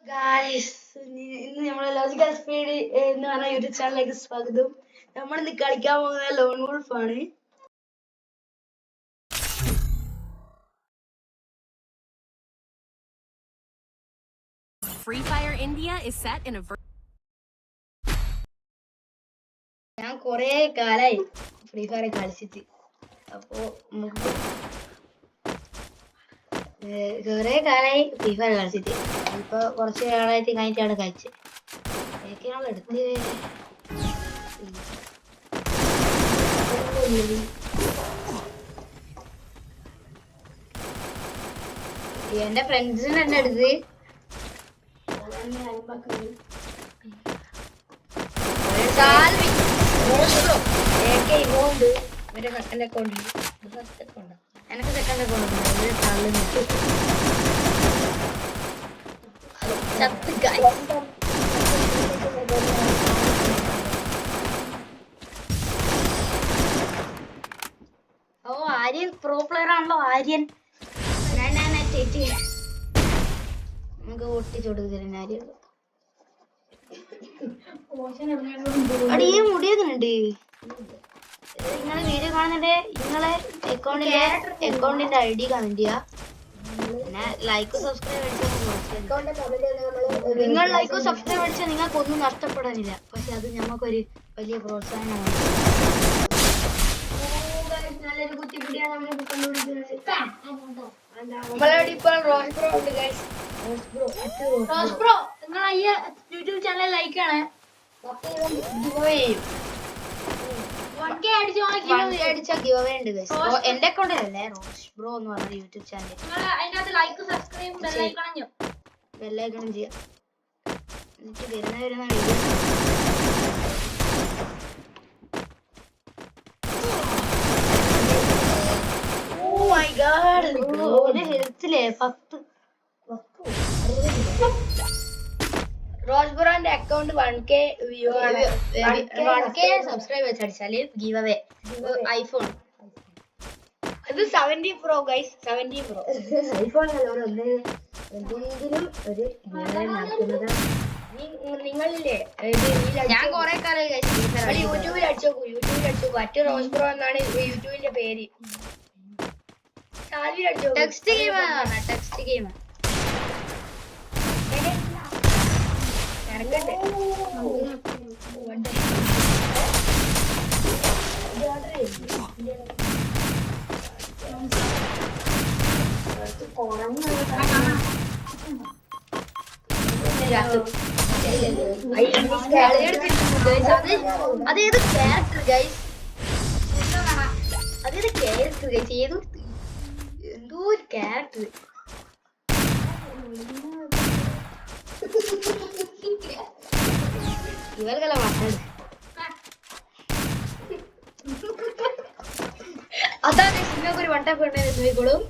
Guys, ഇന്ന് നമ്മളെ logical speed എന്ന് പറഞ്ഞ യൂട്യൂബ് ചാനലിലേക്ക് സ്വാഗതം. നമ്മൾ ഇന്ന് കളിക്കാൻ പോകുന്നത് ലോൺ വോൾഫ് ആണ്. Free Fire India is set in a ഞാൻ കൊറേ കാലായി ഫ്രീ ഫയർ കളിച്ചിട്ട്. അപ്പോ നമുക്ക് കൊറേ കാലായി ഫ്രീ ഫയർ കളിച്ചിട്ട്. ഇപ്പൊ കുറച്ച് കാലമായിട്ട് കഴിഞ്ഞിട്ടാണ് കളിച്ചത്. ഏതൊക്കെയാണ് എടുത്ത് എന്റെ ഫ്രണ്ട്സിന് തന്നെ എടുത്ത് സെക്കൻഡ് അക്കൗണ്ട് എനിക്ക് സെക്കൻഡ് അക്കൗണ്ട് ഓ ആര്യൻ പ്രോ പ്ലെയർ ആണല്ലോ. ആര്യൻ നമുക്ക് ഒട്ടിച്ചു കൊടുക്കുന്നില്ല. ആര്യൻ അടി ഈ മുടിയൊക്കെയുണ്ട്. നിങ്ങളെ വീഡിയോ കാണുന്നതിന്റെ നിങ്ങളെ അക്കൗണ്ടിന്റെ ID കമന്റ് ചെയ്യാ. പിന്നെ ലൈക്ക് സബ്സ്ക്രൈബ് നിങ്ങൾ ലൈക്കോ സബ്സ്ക്രൈബ് അടിച്ചാൽ നിങ്ങൾക്ക് ഒന്നും നഷ്ടപ്പെടാനില്ല. പക്ഷെ അത് ഞമ്മക്കൊരു വലിയ പ്രോത്സാഹനമാണ്. നല്ലൊരു കുത്തിപ്പിടിയാണ് നമ്മൾ കണ്ടുപിടിക്കുന്നത്. റോസ് ബ്രോ നിങ്ങൾ ഈ യൂട്യൂബ് ചാനൽ ലൈക്ക് ആണ്. എന്റെ അക്കൗണ്ടിലല്ലേ റോസ് ബ്രോ എന്ന് പറഞ്ഞ യൂട്യൂബ് ചാനൽ. ബെല്ലൈക്കണം ചെയ്യാം. എന്നിട്ട് വരുന്ന ഹെൽത്തിലെ 10 റോസ് ബ്രോന്റെ അക്കൗണ്ട് 1K വ്യൂ ആണ്. 1K സബ്സ്ക്രൈബ് അടിച്ചാല് ഗീവ് അവേ ഐഫോൺ. ഇത് 70 പ്രോ ഗൈസ്. 70 പ്രോ ഐഫോൺ എന്തെങ്കിലും ഒരു നിങ്ങളില്ലേ ഞാൻ കൊറേ കാലം യൂട്യൂബിൽ അടിച്ചു നോക്കൂ. അറ്റ് റോസ് ബ്രോ എന്നാണ് യൂട്യൂബിന്റെ പേര്. ടെക്സ്റ്റ് ഗെയിം ആണ്. ടെക്സ്റ്റ് ഗെയിം അതേത് ക്യാരക്ടർ ഗൈസ്? അതേത് ക്യാരക്ടർ ഗൈസ്? ഏതോ എന്തോ ഒരു ക്യാരക്ടർ. ഇവർക്കല്ല മാറ്റാണ്. അതാണ് സിനിമക്കൊരു വട്ടപ്പ് നോക്കിക്കോളും.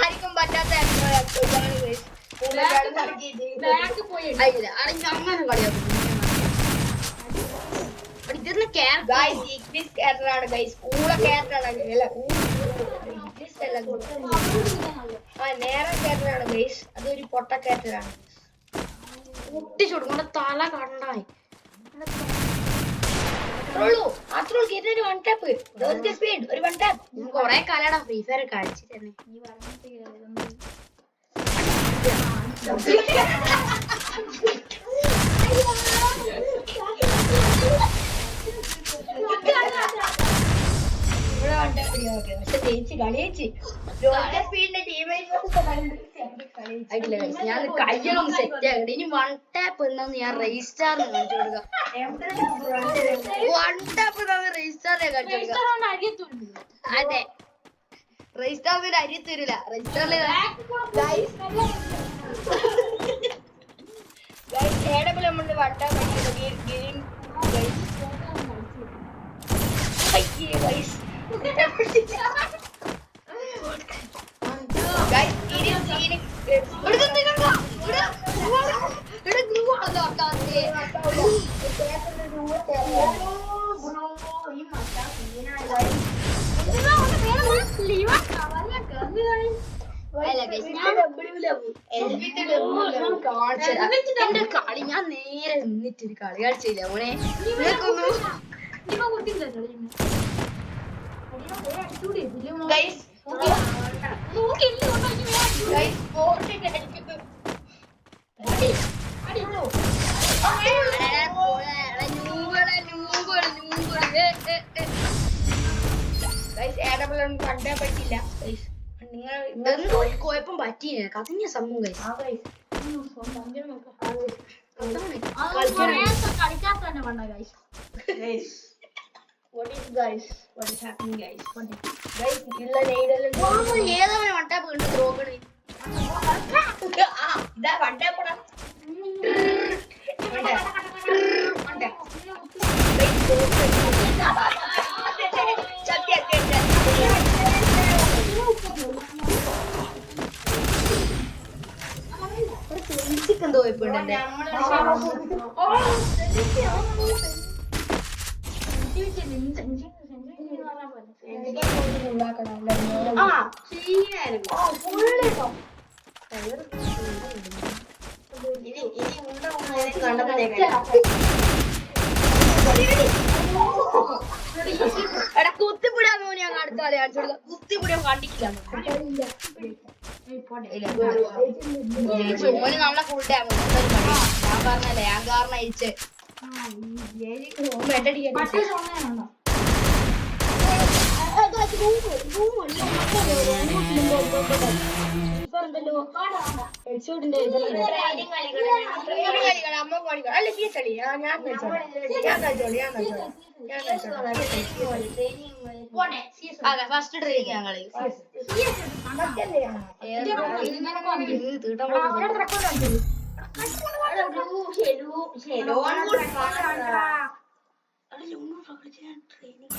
ആർക്കും പറ്റാത്ത അങ്ങനെ കളിയാക്കും. ഇതൊന്ന് ക്യാരക്ടറാണ് ഗൈസ്. കൂടെ ക്യാരക്ടറാണ്. നേരെ ക്യാരക്ടറാണ് ഗൈസ്. അതൊരു പൊട്ട ക്യാരക്ടറാണ്. പൊട്ടിച്ചു കൊടുക്കും. തല കണ്ടായി കൊറേ കാലടാ ഫ്രീ ഫയർ കളിച്ചു തന്നെ. ഞാൻ കയ്യൊന്നും സെറ്റ് ആകട്ടെ. ഇനി 1 ടാപ്പ് എന്നാന്ന് ഞാൻ രജിസ്റ്റാർ കാണിച്ചു കൊടുക്കാം. 1 ടാപ്പ് രജിസ്റ്റാറിനെ കാണിച്ചു കൊടുക്കാം. അതെ രജിസ്റ്റാറിന് അരി തരില്ല. രജിസ്റ്റാറിൽ ഏടപ്പുള്ളുണ്ട് 1 ടാപ്പ് എന്റെ കളി ഞാൻ നേരെ നിന്നിട്ടൊരു കളി കളിച്ചില്ല മോനെ. കണ്ടേ പറ്റില്ല നിങ്ങൾ കുഴപ്പം പറ്റിയില്ല കത്തിഞ്ഞ സംഭവം ഏതാണ് വട്ടാപ്പ് കണ്ടു ദ്രോഗണ് ഇതാ വട്ടാപ്പടാ എന്തോ പോയിപ്പോണ്ടേ എടാ കുത്തിപ്പിടാൻ മോനെ ഞാൻ അടുത്താലേ അടിച്ചോടുക കുത്തിപ്പിടാൻ കണ്ടിക്കില്ല മോന് നമ്മളെ ഫുൾ ടൈം ഞാൻ പറഞ്ഞല്ലേ ഞാൻ കാരണം അയച്ച് ഫസ്റ്റ് ട്രെയിനിങ് ഞാൻ കളി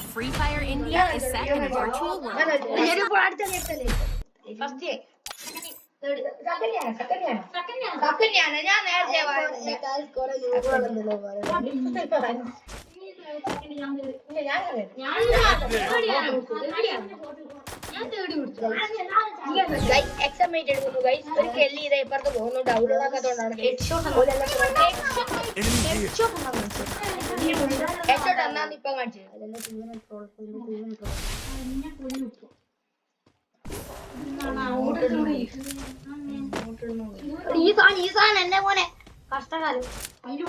Free Fire India is set in a virtual world. ഞാൻ നേരത്തെ എക്സാമേറ്റ് എടുക്കുന്നു ഗൈസ് ഒരു കെല്ലി ഇതേ ഇപ്പുറത്ത് പോകുന്നു ഡൗൺലോഡ് ആക്കാത്തോണ്ടാണ് ഹെഡ്ഷോട്ട് എന്നാന്ന് ഇപ്പൊ കാണിച്ചത് ഈ സാധനം എന്നെ മോനെ കഷ്ടകാലം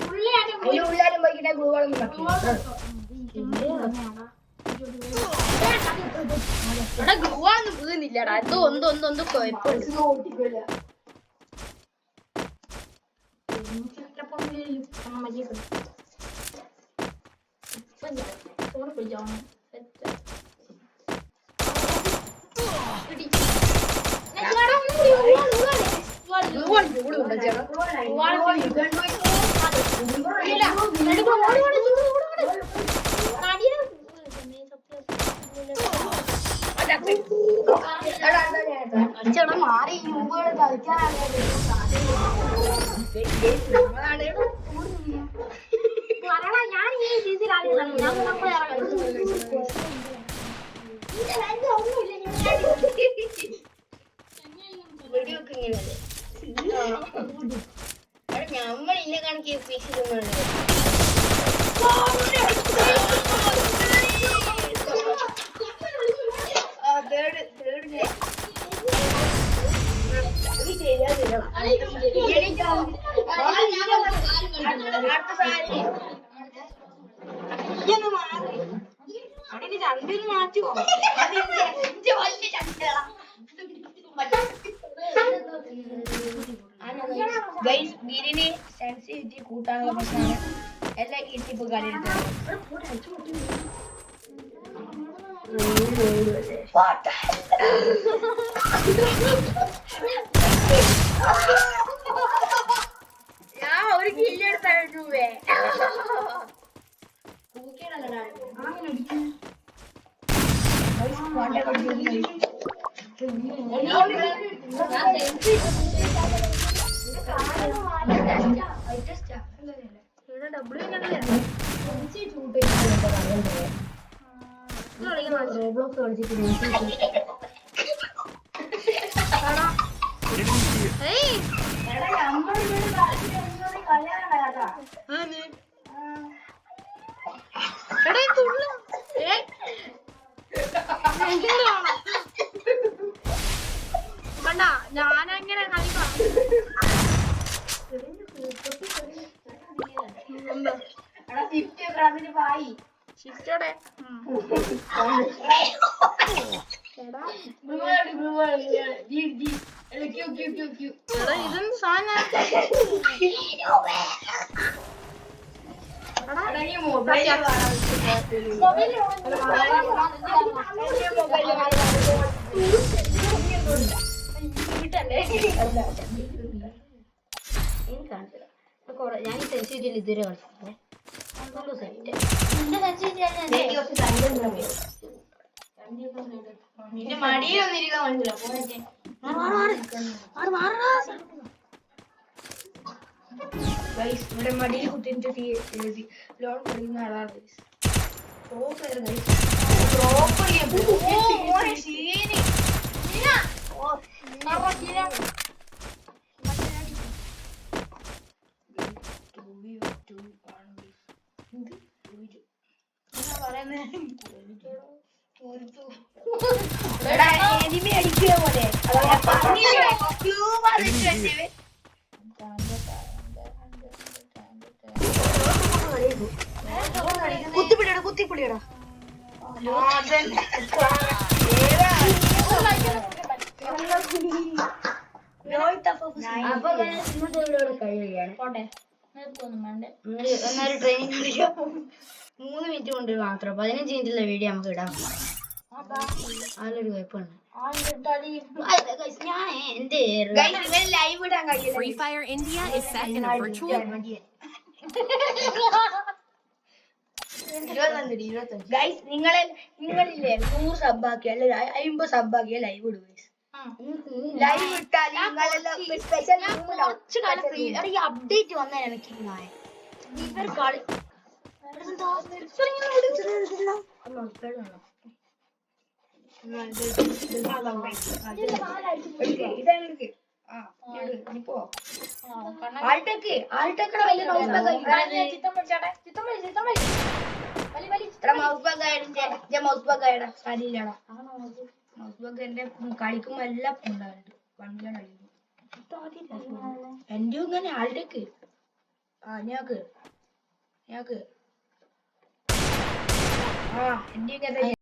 ഉള്ളാരും പോയിക്കിട്ടേ ഗൂഗിളൊന്നും ഇവിടെ ഗുവാന്നും വീഴുന്നില്ലടാ എന്തോ ഒന്നൊന്നൊന്ന് കുഴപ്പമുണ്ട് മാറി ഞാൻ ഈ ഞമ്മൾ ഇന്നെ കണക്ക് ചന്ദ്രന് മാറ്റുമോ ഗിരിന് സെൻസിറ്റിവിറ്റി കൂട്ടാനുള്ള പ്രശ്നമാണ് എല്ലാ കിട്ടിപ്പോ കളിയെടുത്തത് ഞാൻ ഒരു കില്ലെടുത്താണ് രൂപേ ഏയ് എടാ നമ്മളിവിടെ കളിച്ചിട്ട് കളിയാകണ്ട കേട്ടാ. എടാ ഈ തുള്ളു കണ്ട ഞാനങ്ങനെ കളിക്കാം എടാ ഷിഫ്റ്റ് ഒക്കെ അതിന് പായി. ഷിഫ്റ്റോടെ എടാ ഇതെന്ത് സാധനം ഞാൻ സെൻസിറ്റിയിൽ ഇതുവരെ കളിച്ചില്ലേ. നിന്റെ മടിയിലൊന്നിരിക്കാൻ മനസ്സിലാവും. ഇവിടെ മടിയിൽ കുത്തിട്ട് എഴുതി ലോൺ കൊടുക്കുന്ന ആളാണ്. അടിക്കുക പോലെ കുത്തിപ്പിടിയടാ കുത്തിപ്പിടിയടാ. കഴിയുകയാണ്. പോട്ടെ എന്നൊരു ട്രെയിനിങ് വീഡിയോ 3 മിനിറ്റ് കൊണ്ട് മാത്രം 15 മിനിറ്റുള്ള വീഡിയോ നമുക്ക് ഇടാം. അതിലൊരു കുഴപ്പമുണ്ട്. ഞാൻ എന്റെ ലൈവ് ഇടാൻ കഴിയില്ല. Free Fire India is set in a virtual. Guys നിങ്ങളില്ലേ 100 സബ്ബാക്കി അല്ലെ 50 സബ്ബാക്കിയ ലൈവ് ഇടും. ലൈവ് ഇട്ടാൽ സ്പെഷ്യൽ അപ്ഡേറ്റ് വന്നാൽ എനിക്ക് ഇവർ കളി കളിക്കുമ്പോ എല്ലാം ഉണ്ടാവുന്നുണ്ട്. എന്റെ ഇങ്ങനെ ആളുടെക്ക് ഞാക്ക് എന്റെ